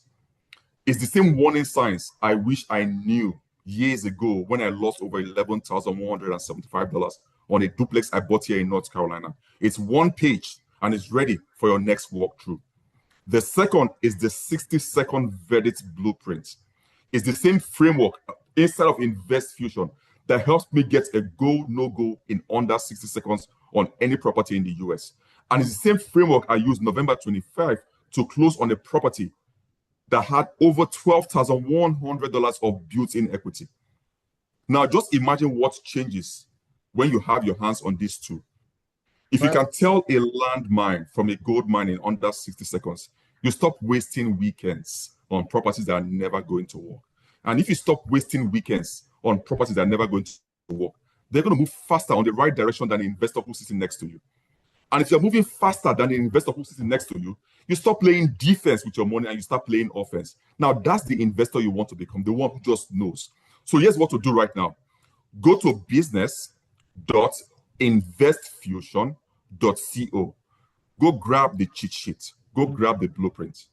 It's the same warning signs I wish I knew years ago when I lost over $11,175 on a duplex I bought here in North Carolina. It's one page and it's ready for your next walkthrough. The second is the 60-second verdict blueprint. It's the same framework inside of InvestFusion that helps me get a go, no-go in under 60 seconds on any property in the US. And it's the same framework I used November 25 to close on a property that had over $12,100 of built-in equity. Now, just imagine what changes when you have your hands on these two. If you can tell a landmine from a gold mine in under 60 seconds, you stop wasting weekends on properties that are never going to work. And if you stop wasting weekends on properties that are never going to work, they're going to move faster on the right direction than the investor who's sitting next to you. And if you're moving faster than the investor who's sitting next to you, you stop playing defense with your money and you start playing offense. Now, that's the investor you want to become, the one who just knows. So here's what to do right now. Go to business.investfusion.co. Go grab the cheat sheet. Go grab the blueprint.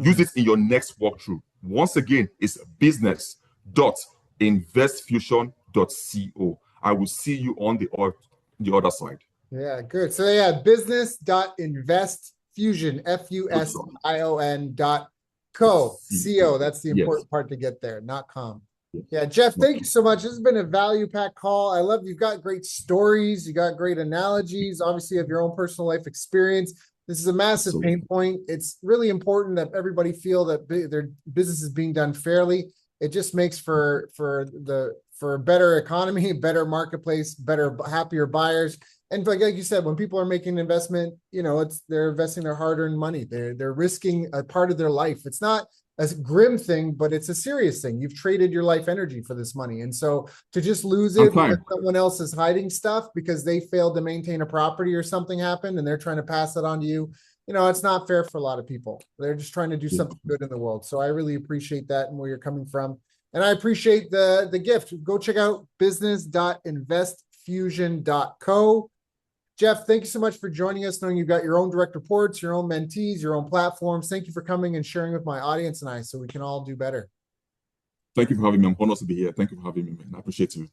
Use it in your next walkthrough. Once again, it's business.investfusion.co. I will see you on the other side. Yeah, good. So yeah, business.investfusion, FUSION.co. CO. That's the important part to get there, not com. Yeah, Jeff, thank you so much. This has been a value-packed call. I love you've got great stories, you got great analogies. Obviously, you have your own personal life experience. This is a massive pain point. It's really important that everybody feel that their business is being done fairly. It just makes for a better economy, better marketplace, better, happier buyers. And like you said, when people are making an investment, you know, they're investing their hard-earned money. They're risking a part of their life. It's not a grim thing, but it's a serious thing. You've traded your life energy for this money. And so to just lose it because someone else is hiding stuff because they failed to maintain a property or something happened and they're trying to pass it on to you, you know, it's not fair for a lot of people. They're just trying to do something good in the world. So I really appreciate that and where you're coming from. And I appreciate the gift. Go check out business.investfusion.co. Jeff, thank you so much for joining us, knowing you've got your own direct reports, your own mentees, your own platforms. Thank you for coming and sharing with my audience and I so we can all do better. Thank you for having me. I'm honored to be here. Thank you for having me, man. I appreciate you.